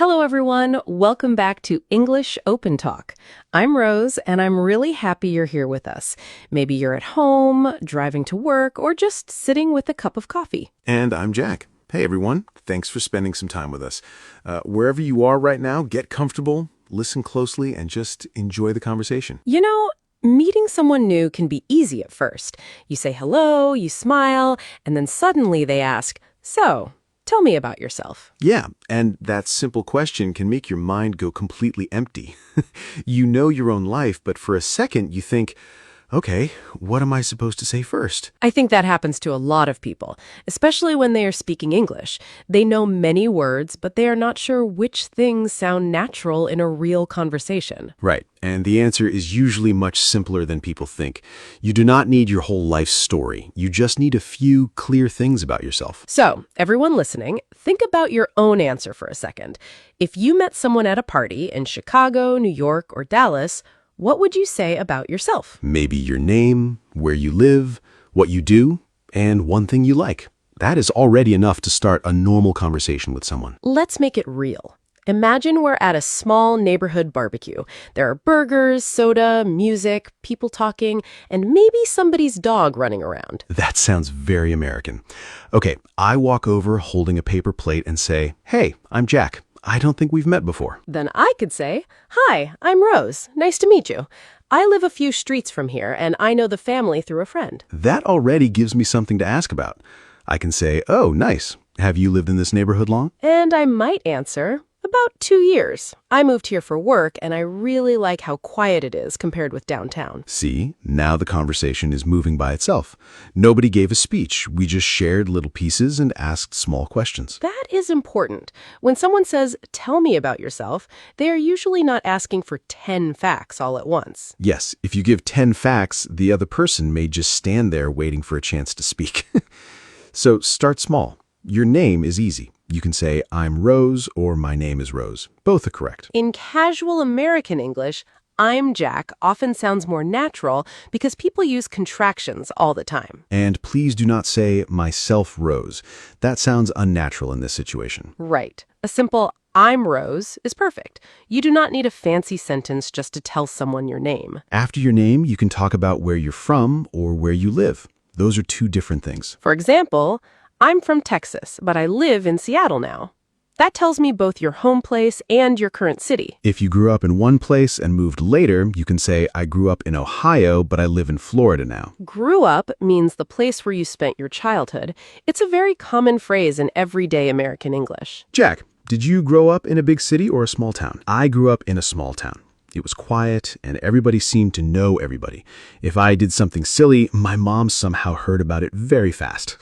Hello, everyone. Welcome back to English Open Talk. I'm Rose, and I'm really happy you're here with us. Maybe you're at home, driving to work, or just sitting with a cup of coffee. And I'm Jack. Hey, everyone. Thanks for spending some time with us. Wherever you are right now, get comfortable, listen closely, and just enjoy the conversation. You know, meeting someone new can be easy at first. You say hello, you smile, and then suddenly they ask, "So, tell me about yourself." Yeah, and that simple question can make your mind go completely empty. You know your own life, but for a second you think, okay, what am I supposed to say first? I think that happens to a lot of people, especially when they are speaking English. They know many words, but they are not sure which things sound natural in a real conversation. Right, and the answer is usually much simpler than people think. You do not need your whole life story. You just need a few clear things about yourself. So, everyone listening, think about your own answer for a second. If you met someone at a party in Chicago, New York, or Dallas, what would you say about yourself? Maybe your name, where you live, what you do, and one thing you like. That is already enough to start a normal conversation with someone. Let's make it real. Imagine we're at a small neighborhood barbecue. There are burgers, soda, music, people talking, and maybe somebody's dog running around. That sounds very American. Okay, I walk over holding a paper plate and say, "Hey, I'm Jack. I don't think we've met before." Then I could say, "Hi, I'm Rose. Nice to meet you. I live a few streets from here, and I know the family through a friend." That already gives me something to ask about. I can say, "Oh, nice. Have you lived in this neighborhood long?" And I might answer, "About 2 years. I moved here for work, and I really like how quiet it is compared with downtown." See, now the conversation is moving by itself. Nobody gave a speech. We just shared little pieces and asked small questions. That is important. When someone says, "Tell me about yourself," they are usually not asking for 10 facts all at once. Yes, if you give 10 facts, the other person may just stand there waiting for a chance to speak. So start small. Your name is easy. You can say, "I'm Rose," or "My name is Rose." Both are correct. In casual American English, "I'm Jack" often sounds more natural because people use contractions all the time. And please do not say, "Myself, Rose." That sounds unnatural in this situation. Right. A simple "I'm Rose" is perfect. You do not need a fancy sentence just to tell someone your name. After your name, you can talk about where you're from or where you live. Those are two different things. For example, "I'm from Texas, but I live in Seattle now." That tells me both your home place and your current city. If you grew up in one place and moved later, you can say, "I grew up in Ohio, but I live in Florida now." Grew up means the place where you spent your childhood. It's a very common phrase in everyday American English. Jack, did you grow up in a big city or a small town? I grew up in a small town. It was quiet, and everybody seemed to know everybody. If I did something silly, my mom somehow heard about it very fast.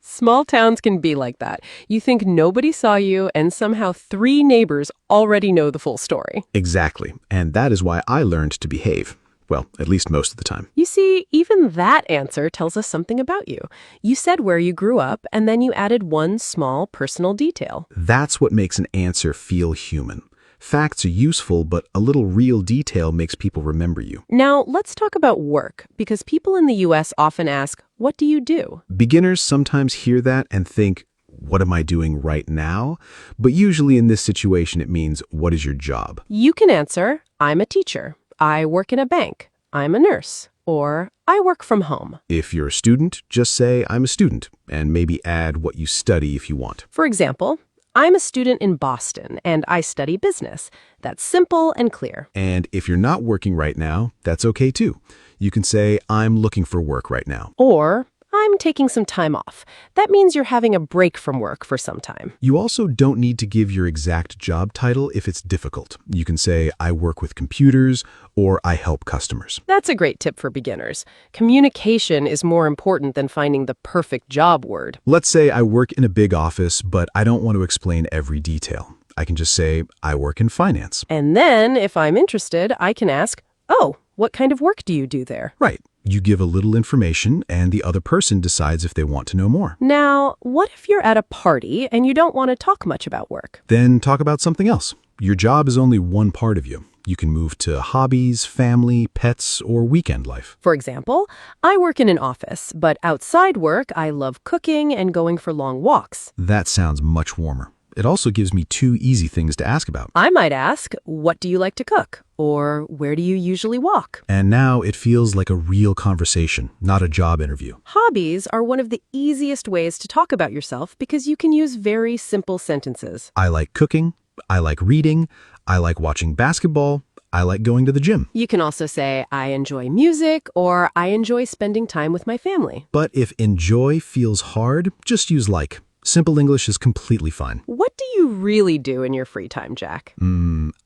Small towns can be like that. You think nobody saw you, and somehow 3 neighbors already know the full story. Exactly, and that is why I learned to behave. Well, at least most of the time. You see, even that answer tells us something about you. You said where you grew up, and then you added one small personal detail. That's what makes an answer feel human. Facts are useful, but a little real detail makes people remember you. Now, let's talk about work, because people in the U.S. often ask, "What do you do?" Beginners sometimes hear that and think, "What am I doing right now?" But usually in this situation, it means, "What is your job?" You can answer, "I'm a teacher. I work in a bank. I'm a nurse." Or, "I work from home." If you're a student, just say, "I'm a student," and maybe add what you study if you want. For example, "I'm a student in Boston, and I study business." That's simple and clear. And if you're not working right now, that's okay too. You can say, "I'm looking for work right now." Or, "I'm taking some time off." That means you're having a break from work for some time. You also don't need to give your exact job title if it's difficult. You can say, "I work with computers," or "I help customers." That's a great tip for beginners. Communication is more important than finding the perfect job word. Let's say I work in a big office, but I don't want to explain every detail. I can just say, "I work in finance." And then, if I'm interested, I can ask, "Oh, what kind of work do you do there?" Right. You give a little information, and the other person decides if they want to know more. Now, what if you're at a party and you don't want to talk much about work? Then talk about something else. Your job is only one part of you. You can move to hobbies, family, pets, or weekend life. For example, I work in an office, but outside work, I love cooking and going for long walks. That sounds much warmer. It also gives me two easy things to ask about. I might ask, what do you like to cook? Or where do you usually walk? And now it feels like a real conversation, not a job interview. Hobbies are one of the easiest ways to talk about yourself because you can use very simple sentences. I like cooking. I like reading. I like watching basketball. I like going to the gym. You can also say, I enjoy music, or I enjoy spending time with my family. But if enjoy feels hard, just use like. Simple English is completely fine. What do you really do in your free time, Jack?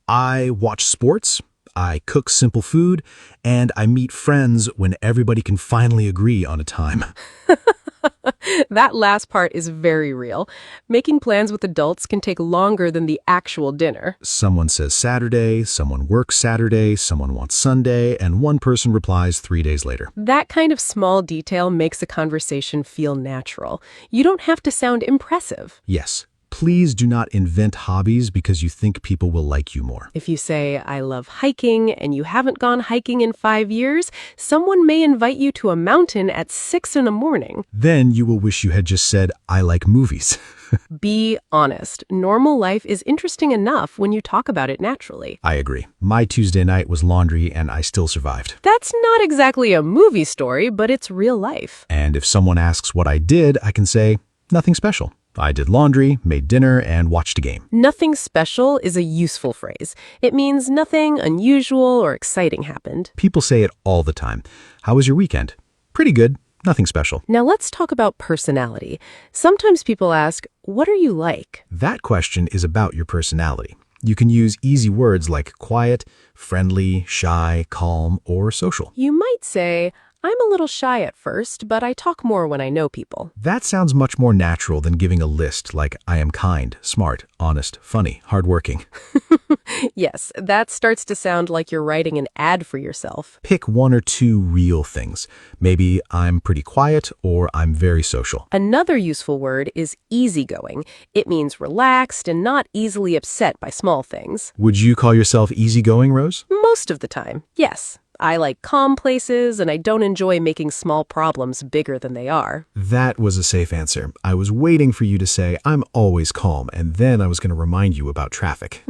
I watch sports, I cook simple food, and I meet friends when everybody can finally agree on a time. That last part is very real. Making plans with adults can take longer than the actual dinner. Someone says Saturday, someone works Saturday, someone wants Sunday, and one person replies 3 days later. That kind of small detail makes a conversation feel natural. You don't have to sound impressive. Yes, please do not invent hobbies because you think people will like you more. If you say, I love hiking, and you haven't gone hiking in 5 years, someone may invite you to a mountain at 6 in the morning. Then you will wish you had just said, I like movies. Be honest. Normal life is interesting enough when you talk about it naturally. I agree. My Tuesday night was laundry and I still survived. That's not exactly a movie story, but it's real life. And if someone asks what I did, I can say, nothing special. I did laundry, made dinner, and watched a game. Nothing special is a useful phrase. It means nothing unusual or exciting happened. People say it all the time. How was your weekend? Pretty good. Nothing special. Now let's talk about personality. Sometimes people ask, what are you like? That question is about your personality. You can use easy words like quiet, friendly, shy, calm, or social. You might say, I'm a little shy at first, but I talk more when I know people. That sounds much more natural than giving a list like I am kind, smart, honest, funny, hardworking. Yes, that starts to sound like you're writing an ad for yourself. Pick one or two real things. Maybe I'm pretty quiet or I'm very social. Another useful word is easygoing. It means relaxed and not easily upset by small things. Would you call yourself easygoing, Rose? Most of the time, yes. I like calm places, and I don't enjoy making small problems bigger than they are. That was a safe answer. I was waiting for you to say, I'm always calm, and then I was going to remind you about traffic.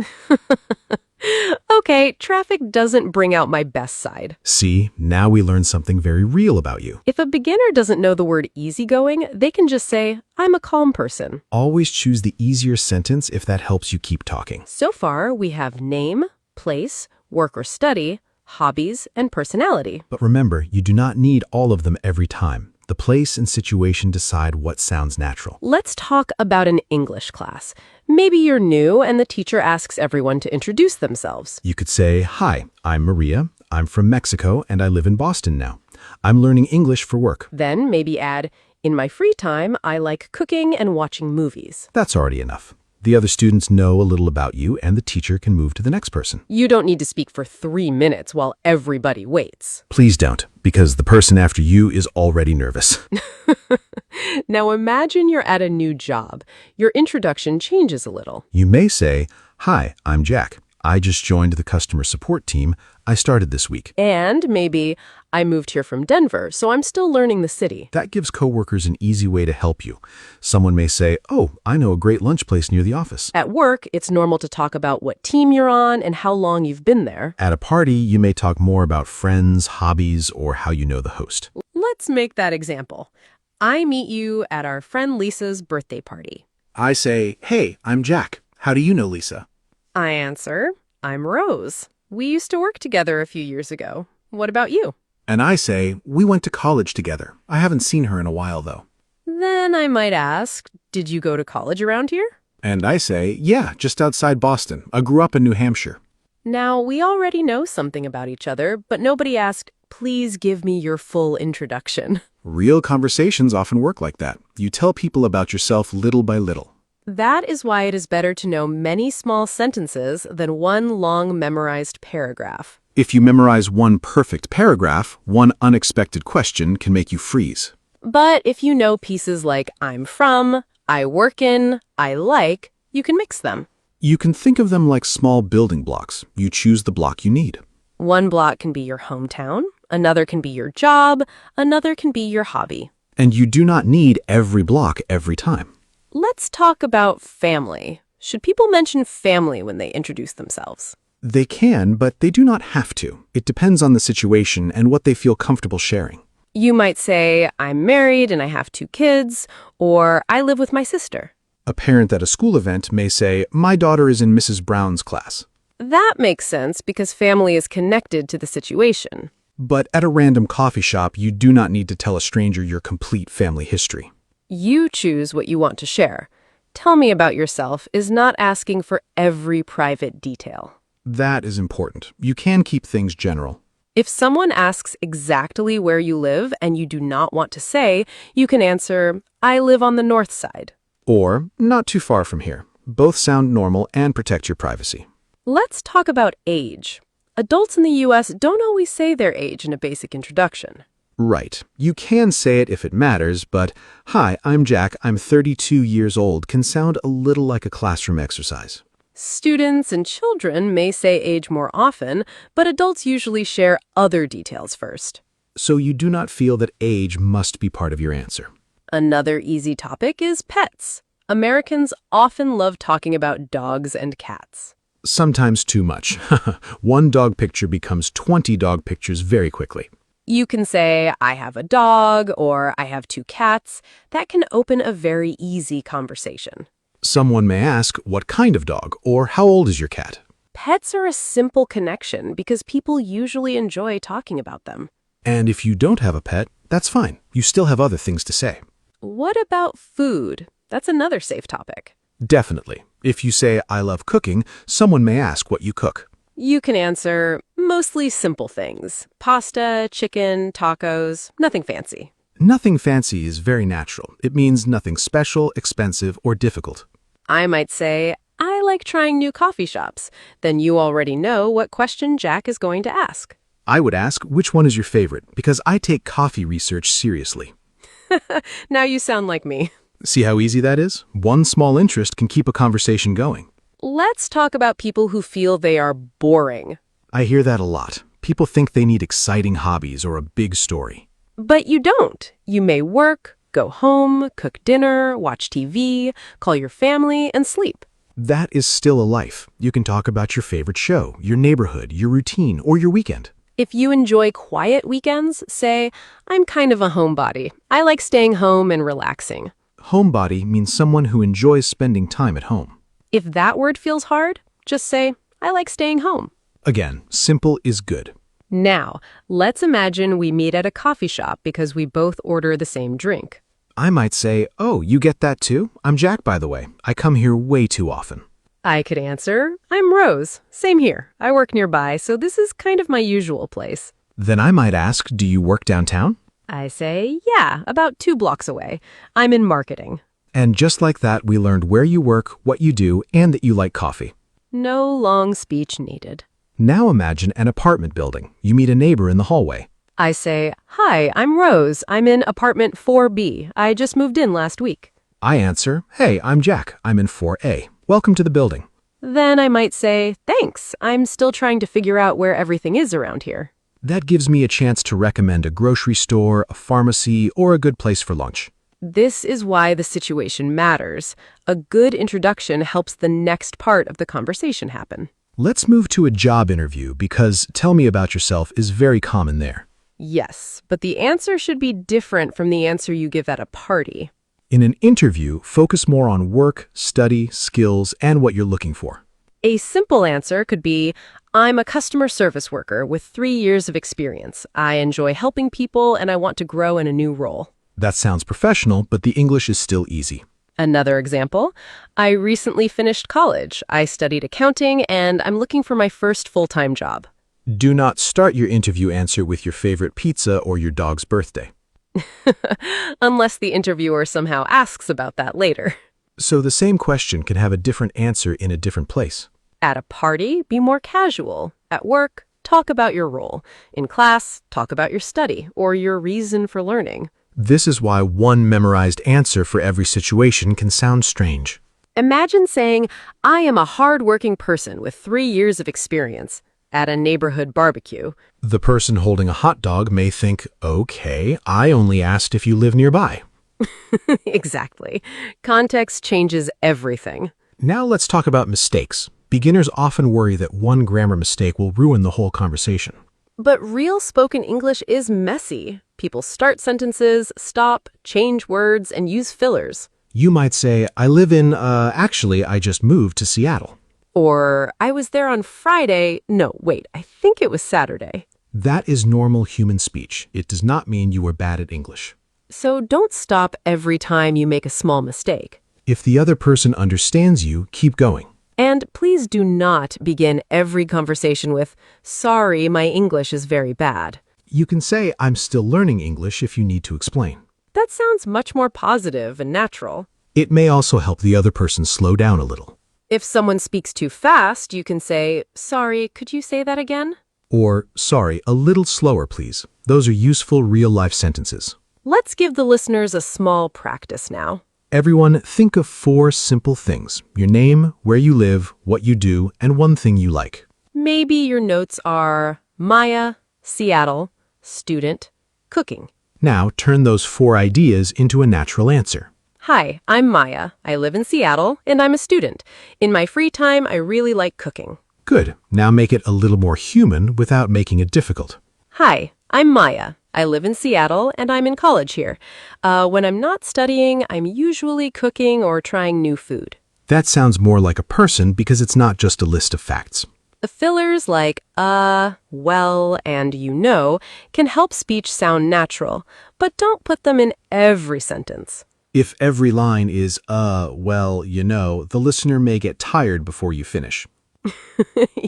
Okay, traffic doesn't bring out my best side. See, now we learned something very real about you. If a beginner doesn't know the word easygoing, they can just say, I'm a calm person. Always choose the easier sentence if that helps you keep talking. So far, we have name, place, work or study, hobbies, and personality. But remember, you do not need all of them every time. The place and situation decide what sounds natural. Let's talk about an English class. Maybe you're new and the teacher asks everyone to introduce themselves. You could say, Hi, I'm Maria. I'm from Mexico and I live in Boston now. I'm learning English for work. Then maybe add, in my free time, I like cooking and watching movies. That's already enough. The other students know a little about you and the teacher can move to the next person. You don't need to speak for 3 minutes while everybody waits. Please don't, because the person after you is already nervous. Now imagine you're at a new job. Your introduction changes a little. You may say, Hi, I'm Jack. I just joined the customer support team. I started this week. And maybe, I moved here from Denver, so I'm still learning the city. That gives coworkers an easy way to help you. Someone may say, Oh, I know a great lunch place near the office. At work, it's normal to talk about what team you're on and how long you've been there. At a party, you may talk more about friends, hobbies, or how you know the host. Let's make that example. I meet you at our friend Lisa's birthday party. I say, Hey, I'm Jack. How do you know Lisa? I answer, I'm Rose. We used to work together a few years ago. What about you? And I say, We went to college together. I haven't seen her in a while, though. Then I might ask, did you go to college around here? And I say, Yeah, just outside Boston. I grew up in New Hampshire. Now, we already know something about each other, but nobody asked, please give me your full introduction. Real conversations often work like that. You tell people about yourself little by little. That is why it is better to know many small sentences than one long memorized paragraph. If you memorize one perfect paragraph, one unexpected question can make you freeze. But if you know pieces like I'm from, I work in, I like, you can mix them. You can think of them like small building blocks. You choose the block you need. One block can be your hometown, another can be your job, another can be your hobby. And you do not need every block every time. Let's talk about family. Should people mention family when they introduce themselves? They can, but they do not have to. It depends on the situation and what they feel comfortable sharing. You might say, I'm married and I have 2 kids, or I live with my sister. A parent at a school event may say, my daughter is in Mrs. Brown's class. That makes sense because family is connected to the situation. But at a random coffee shop, you do not need to tell a stranger your complete family history. You choose what you want to share. Tell me about yourself is not asking for every private detail. That is important. You can keep things general. If someone asks exactly where you live and you do not want to say, you can answer, I live on the north side. Or, not too far from here. Both sound normal and protect your privacy. Let's talk about age. Adults in the U.S. don't always say their age in a basic introduction. Right. You can say it if it matters, but, hi, I'm Jack, I'm 32 years old, can sound a little like a classroom exercise. Students and children may say age more often, but adults usually share other details first. So you do not feel that age must be part of your answer. Another easy topic is pets. Americans often love talking about dogs and cats. Sometimes too much. One dog picture becomes 20 dog pictures very quickly. You can say, I have a dog, or I have 2 cats. That can open a very easy conversation. Someone may ask, what kind of dog, or how old is your cat? Pets are a simple connection because people usually enjoy talking about them. And if you don't have a pet, that's fine. You still have other things to say. What about food? That's another safe topic. Definitely. If you say, I love cooking, someone may ask what you cook. You can answer mostly simple things. Pasta, chicken, tacos, nothing fancy. Nothing fancy is very natural. It means nothing special, expensive, or difficult. I might say, I like trying new coffee shops. Then you already know what question Jack is going to ask. I would ask, which one is your favorite? Because I take coffee research seriously. Now you sound like me. See how easy that is? One small interest can keep a conversation going. Let's talk about people who feel they are boring. I hear that a lot. People think they need exciting hobbies or a big story. But you don't. You may work, go home, cook dinner, watch TV, call your family, and sleep. That is still a life. You can talk about your favorite show, your neighborhood, your routine, or your weekend. If you enjoy quiet weekends, say, I'm kind of a homebody. I like staying home and relaxing. Homebody means someone who enjoys spending time at home. If that word feels hard, just say, I like staying home. Again, simple is good. Now, let's imagine we meet at a coffee shop because we both order the same drink. I might say, oh, you get that too? I'm Jack, by the way. I come here way too often. I could answer, I'm Rose. Same here. I work nearby, so this is kind of my usual place. Then I might ask, do you work downtown? I say, yeah, about 2 blocks away. I'm in marketing. And just like that, we learned where you work, what you do, and that you like coffee. No long speech needed. Now imagine an apartment building. You meet a neighbor in the hallway. I say, hi, I'm Rose. I'm in apartment 4B. I just moved in last week. I answer, hey, I'm Jack. I'm in 4A. Welcome to the building. Then I might say, thanks. I'm still trying to figure out where everything is around here. That gives me a chance to recommend a grocery store, a pharmacy, or a good place for lunch. This is why the situation matters. A good introduction helps the next part of the conversation happen. Let's move to a job interview because tell me about yourself is very common there. Yes, but the answer should be different from the answer you give at a party. In an interview, focus more on work, study, skills, and what you're looking for. A simple answer could be, I'm a customer service worker with 3 years of experience. I enjoy helping people and I want to grow in a new role. That sounds professional, but the English is still easy. Another example, I recently finished college. I studied accounting and I'm looking for my first full-time job. Do not start your interview answer with your favorite pizza or your dog's birthday. Unless the interviewer somehow asks about that later. So the same question can have a different answer in a different place. At a party, be more casual. At work, talk about your role. In class, talk about your study or your reason for learning. This is why one memorized answer for every situation can sound strange. Imagine saying, I am a hard-working person with 3 years of experience at a neighborhood barbecue. The person holding a hot dog may think, okay, I only asked if you live nearby. Exactly. Context changes everything. Now let's talk about mistakes. Beginners often worry that one grammar mistake will ruin the whole conversation. But real spoken English is messy. People start sentences, stop, change words, and use fillers. You might say, actually, I just moved to Seattle. Or, I was there on Friday. No, wait, I think it was Saturday. That is normal human speech. It does not mean you are bad at English. So don't stop every time you make a small mistake. If the other person understands you, keep going. And please do not begin every conversation with, "Sorry, my English is very bad." You can say, I'm still learning English if you need to explain. That sounds much more positive and natural. It may also help the other person slow down a little. If someone speaks too fast, you can say, "Sorry, could you say that again?" Or, sorry, a little slower, please. Those are useful real-life sentences. Let's give the listeners a small practice now. Everyone, think of 4 simple things. Your name, where you live, what you do, and one thing you like. Maybe your notes are Maya, Seattle, student, cooking. Now, turn those 4 ideas into a natural answer. Hi, I'm Maya. I live in Seattle, and I'm a student. In my free time, I really like cooking. Good. Now make it a little more human without making it difficult. Hi, I'm Maya. I live in Seattle, and I'm in college here. When I'm not studying, I'm usually cooking or trying new food. That sounds more like a person because it's not just a list of facts. The fillers like well, and you know can help speech sound natural, but don't put them in every sentence. If every line is, well, you know, the listener may get tired before you finish.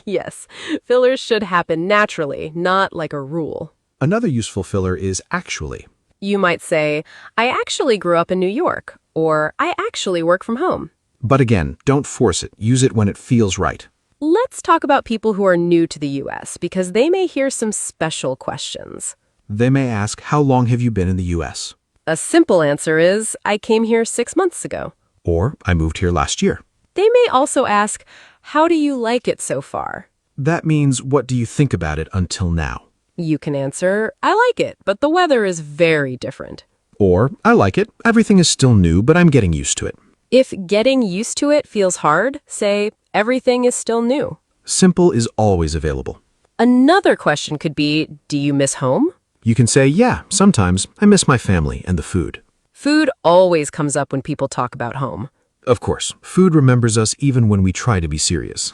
Yes, fillers should happen naturally, not like a rule. Another useful filler is actually. You might say, "I actually grew up in New York," or "I actually work from home." But again, don't force it. Use it when it feels right. Let's talk about people who are new to the U.S. because they may hear some special questions. They may ask, how long have you been in the U.S.? A simple answer is, "I came here 6 months ago." Or, I moved here last year. They may also ask, "How do you like it so far?" That means, what do you think about it until now? You can answer, "I like it, but the weather is very different." Or, I like it. Everything is still new, but I'm getting used to it. If getting used to it feels hard, say, "Everything is still new." Simple is always available. Another question could be, "Do you miss home?" You can say, yeah, sometimes I miss my family and the food. Food always comes up when people talk about home. Of course, food remembers us even when we try to be serious.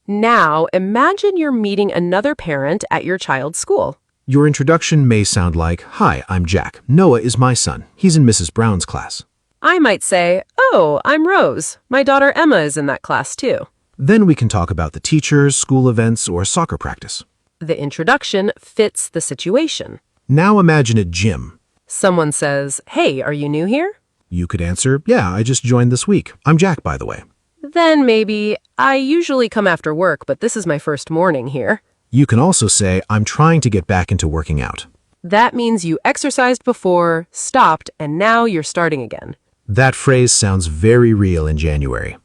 Now, imagine you're meeting another parent at your child's school. Your introduction may sound like, hi, I'm Jack. Noah is my son. He's in Mrs. Brown's class. I might say, "Oh, I'm Rose. My daughter Emma is in that class too." Then we can talk about the teachers, school events, or soccer practice. The introduction fits the situation. Now imagine a gym. Someone says, "Hey, are you new here?" You could answer, yeah, I just joined this week. I'm Jack, by the way. Then maybe, "I usually come after work, but this is my first morning here." You can also say, I'm trying to get back into working out. That means you exercised before, stopped, and now you're starting again. That phrase sounds very real in January.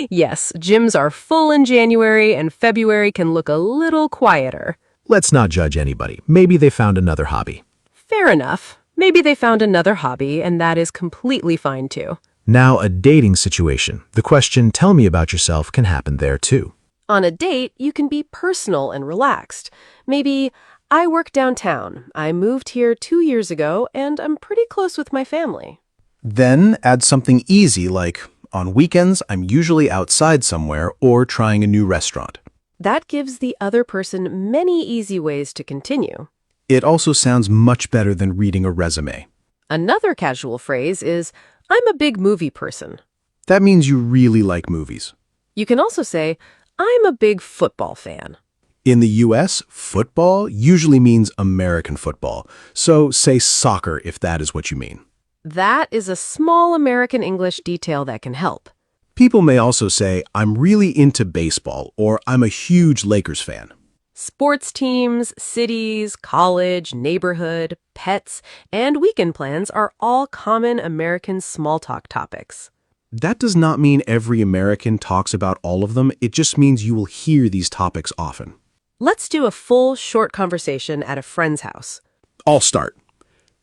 Yes, gyms are full in January, and February can look a little quieter. Let's not judge anybody. Maybe they found another hobby. Fair enough. Maybe they found another hobby, and that is completely fine too. Now, a dating situation. The question, tell me about yourself, can happen there too. On a date, you can be personal and relaxed. Maybe, "I work downtown. I moved here 2 years ago, and I'm pretty close with my family." Then add something easy like, on weekends, I'm usually outside somewhere or trying a new restaurant. That gives the other person many easy ways to continue. It also sounds much better than reading a resume. Another casual phrase is, "I'm a big movie person." That means you really like movies. You can also say, "I'm a big football fan." In the US, football usually means American football, so say soccer if that is what you mean. That is a small American English detail that can help. People may also say, I'm really into baseball, or I'm a huge Lakers fan. Sports teams, cities, college, neighborhood, pets, and weekend plans are all common American small talk topics. That does not mean every American talks about all of them. It just means you will hear these topics often. Let's do a full, short conversation at a friend's house. I'll start.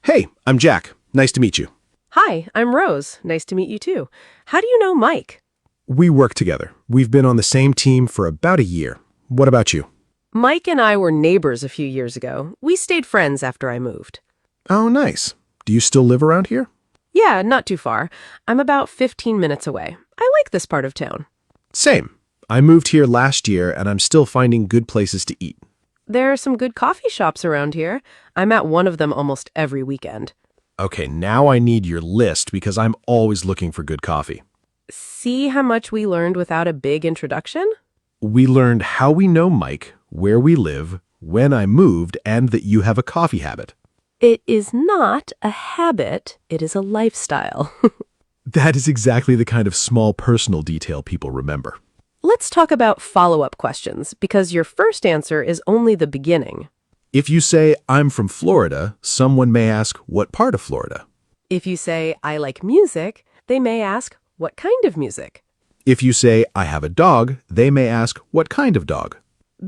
Hey, I'm Jack. Nice to meet you. Hi, I'm Rose. Nice to meet you too. How do you know Mike? We work together. We've been on the same team for about a year. What about you? Mike and I were neighbors a few years ago. We stayed friends after I moved. Oh, nice. Do you still live around here? Yeah, not too far. I'm about 15 minutes away. I like this part of town. Same. I moved here last year and I'm still finding good places to eat. There are some good coffee shops around here. I'm at one of them almost every weekend. Okay, now I need your list because I'm always looking for good coffee. See how much we learned without a big introduction? We learned how we know Mike, where we live, when I moved, and that you have a coffee habit. It is not a habit, it is a lifestyle. That is exactly the kind of small personal detail people remember. Let's talk about follow-up questions, because your first answer is only the beginning. If you say, I'm from Florida, someone may ask, what part of Florida? If you say, I like music, they may ask, what kind of music? If you say, I have a dog, they may ask, what kind of dog?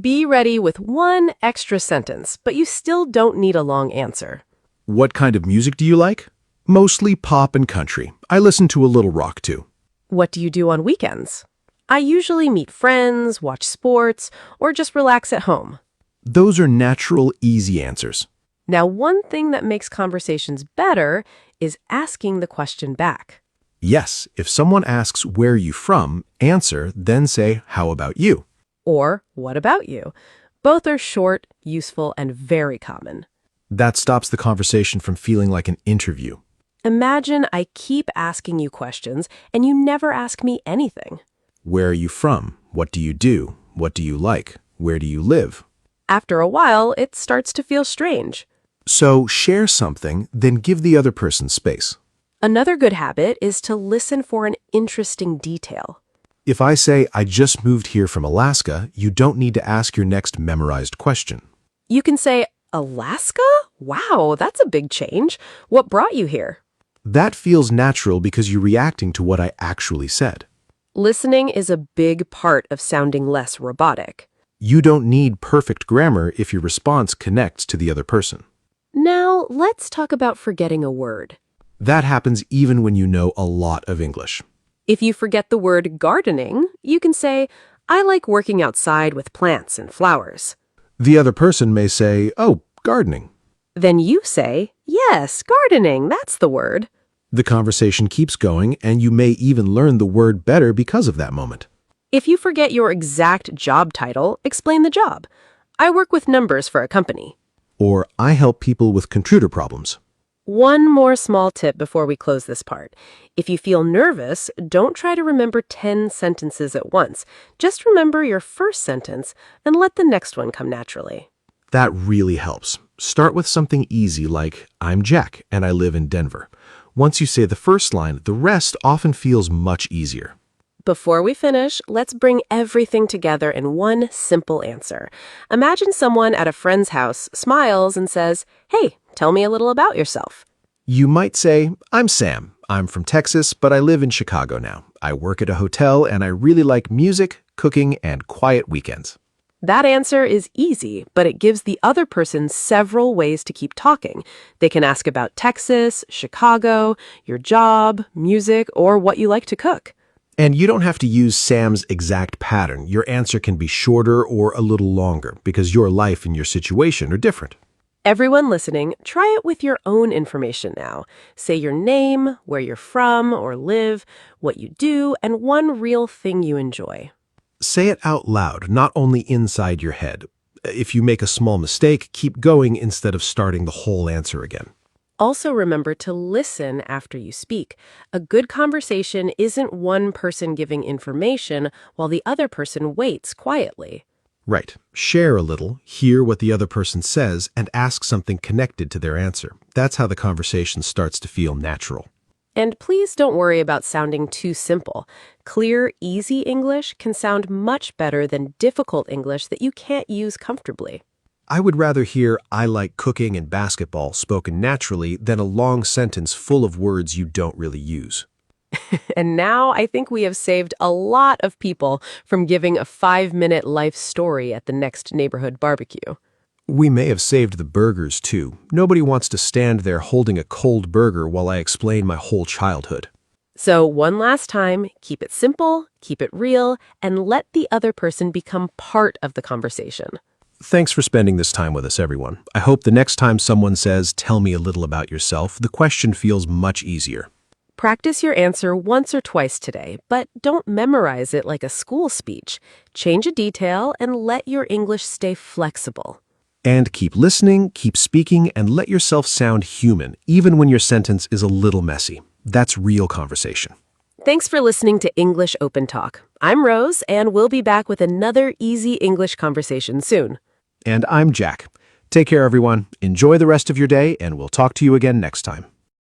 Be ready with one extra sentence, but you still don't need a long answer. What kind of music do you like? Mostly pop and country. I listen to a little rock too. What do you do on weekends? I usually meet friends, watch sports, or just relax at home. Those are natural, easy answers. Now, one thing that makes conversations better is asking the question back. Yes, if someone asks, where are you from, answer, then say, how about you? Or, what about you? Both are short, useful, and very common. That stops the conversation from feeling like an interview. Imagine I keep asking you questions and you never ask me anything. Where are you from? What do you do? What do you like? Where do you live? After a while, it starts to feel strange. So share something, then give the other person space. Another good habit is to listen for an interesting detail. If I say, I just moved here from Alaska, you don't need to ask your next memorized question. You can say, Alaska? Wow, that's a big change. What brought you here? That feels natural because you're reacting to what I actually said. Listening is a big part of sounding less robotic. You don't need perfect grammar if your response connects to the other person. Now, let's talk about forgetting a word. That happens even when you know a lot of English. If you forget the word gardening, you can say, I like working outside with plants and flowers. The other person may say, oh, gardening. Then you say, yes, gardening, that's the word. The conversation keeps going, and you may even learn the word better because of that moment. If you forget your exact job title, explain the job. I work with numbers for a company. Or, I help people with computer problems. One more small tip before we close this part. If you feel nervous, don't try to remember 10 sentences at once. Just remember your first sentence and let the next one come naturally. That really helps. Start with something easy like, I'm Jack and I live in Denver. Once you say the first line, the rest often feels much easier. Before we finish, let's bring everything together in one simple answer. Imagine someone at a friend's house smiles and says, hey, tell me a little about yourself. You might say, I'm Sam. I'm from Texas, but I live in Chicago now. I work at a hotel and I really like music, cooking, and quiet weekends. That answer is easy, but it gives the other person several ways to keep talking. They can ask about Texas, Chicago, your job, music, or what you like to cook. And you don't have to use Sam's exact pattern. Your answer can be shorter or a little longer because your life and your situation are different. Everyone listening, try it with your own information now. Say your name, where you're from or live, what you do, and one real thing you enjoy. Say it out loud, not only inside your head. If you make a small mistake, keep going instead of starting the whole answer again. Also remember to listen after you speak. A good conversation isn't one person giving information while the other person waits quietly. Right. Share a little, hear what the other person says, and ask something connected to their answer. That's how the conversation starts to feel natural. And please don't worry about sounding too simple. Clear, easy English can sound much better than difficult English that you can't use comfortably. I would rather hear I like cooking and basketball spoken naturally than a long sentence full of words you don't really use. And now I think we have saved a lot of people from giving a 5-minute life story at the next neighborhood barbecue. We may have saved the burgers, too. Nobody wants to stand there holding a cold burger while I explain my whole childhood. So one last time, keep it simple, keep it real, and let the other person become part of the conversation. Thanks for spending this time with us, everyone. I hope the next time someone says, "Tell me a little about yourself," the question feels much easier. Practice your answer once or twice today, but don't memorize it like a school speech. Change a detail and let your English stay flexible. And keep listening, keep speaking, and let yourself sound human, even when your sentence is a little messy. That's real conversation. Thanks for listening to English Open Talk. I'm Rose, and we'll be back with another easy English conversation soon. And I'm Jack. Take care, everyone. Enjoy the rest of your day, and we'll talk to you again next time.